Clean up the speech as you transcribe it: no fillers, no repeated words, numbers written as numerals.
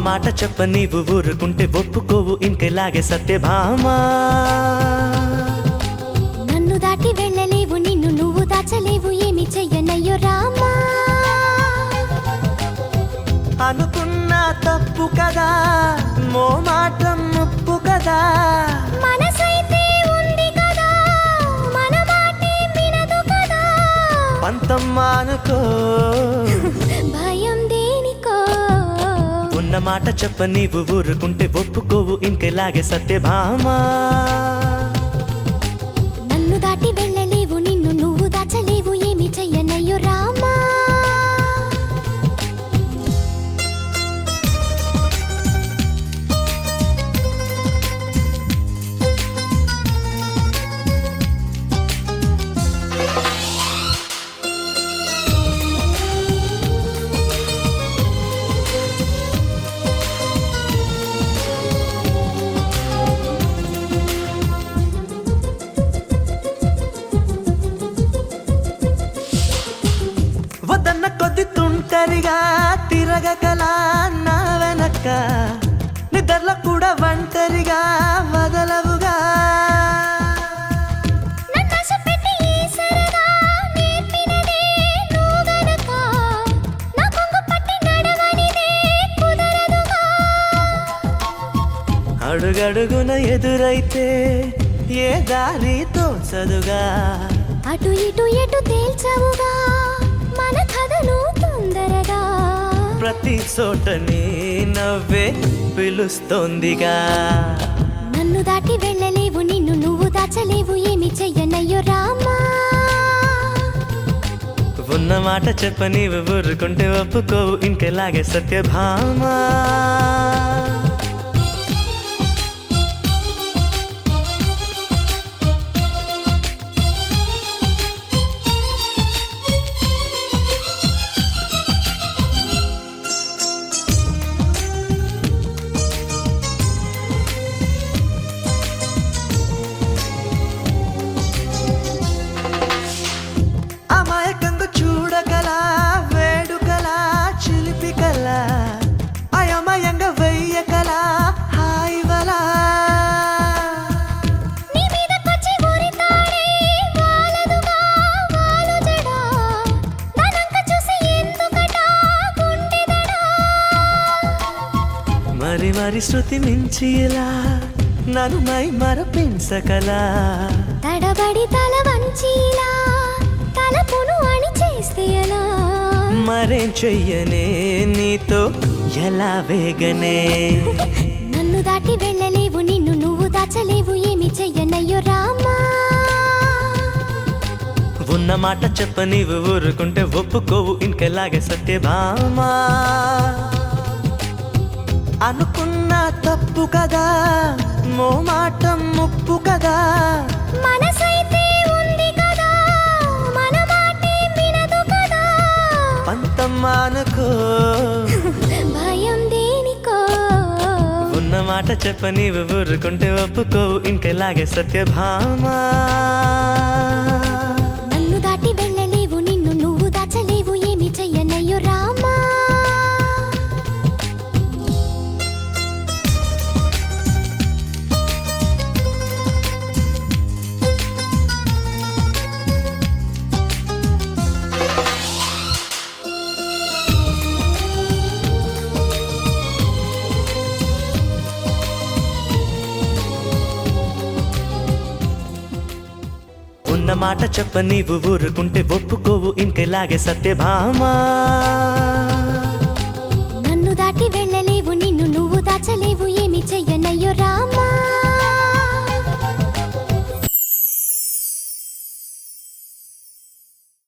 మాట చెప్ప నీవు ఊరుకుంటే ఒప్పుకోవు ఇంకెలాగే సత్యభామా. నన్ను దాటి వెళ్ళలేవు, నిన్ను నువ్వు దాచలేవు, ఏమి చెయ్యనయ్యో రామా. అనుకున్నా తప్పు కదా, మోమాటం ముప్పు కదా, మనసైతే ఉంది కదా, మన మాటే వినదు కదా. పంతమ్మా అనుకో, భయం దేనికో. ఉన్న మాట చెప్ప నీవు ఊరుకుంటే ఒప్పుకోవు ఇంకెలాగే సత్యభామా. నన్ను దాటి వెళ్ళలేవు, నిన్ను నువ్వు దాచలేవు, ఏమి చెయ్యనయ్యో రామా. వదన్న కొద్ది తుంటరిగా తిరగకలా నా వెనక్క, నిద్రలో కూడా ఒంటరిగా వదలవుగా. అడుగడుగున ఎదురైతే ఏ దారి తోచదుగా, అటు ఇటు ఎటు తేల్చవుగా మన కథను తొందరగా. ప్రతి చోట నీ నవ్వే పిలుస్తోందిగా. నన్ను దాటి వెళ్ళలేవు, నిన్ను నువ్వు దాచలేవు, ఏమి చెయ్యనయ్యో రామా. ఉన్న మాట చెప్ప నీవు ఊరుకుంటే ఒప్పుకోవు ఇంకెలాగే సత్యభామా. అమాయకంగా చూడగలా, వేడుకలా, చిలిపికలా, అయమయంగా వెయ్యకలా, హాయివలా. మరి మరి శృతి మించి ఇలా నన్ను మై మరపించకలా, తడబడి తల వంచిలా తలపును అని చేస్తే ఎలా. మరేం చెయ్యనే నీతో ఎలా వేగనే. నన్ను దాటి వెళ్ళలేవు, నిన్ను నువ్వు దాచలేవు, ఏమి చెయ్యనయ్యో రామా. ఉన్న మాట చెప్ప నీవు ఊరుకుంటే ఒప్పుకోవు ఇంకెలాగే సత్యభామా. అనుకున్నా తప్పు కదా, మోమాటం ముప్పు కదా, మనసైతే ఉంది కదా, మన మాటే వినదు కదా. పంతమ్మా అనుకో, భయం దేనికో. ఉన్న మాట చెప్ప నీవు ఊరుకుంటే ఒప్పుకోవు ఇంకెలాగే సత్యభామా. నన్ను దాటి వెళ్ళలేవు, నిన్ను నువ్వు దాచలేవు, ఏమి చెయ్యనయ్యో రామా. ఉన్న మాట చెప్ప నీవు ఊరుకుంటే ఒప్పుకోవు ఇంకెలాగే సత్యభామా. నన్ను దాటి వెళ్ళలేవు, నిన్ను నువ్వు దాచలేవు, ఏమి చెయ్యనయ్యో రామా.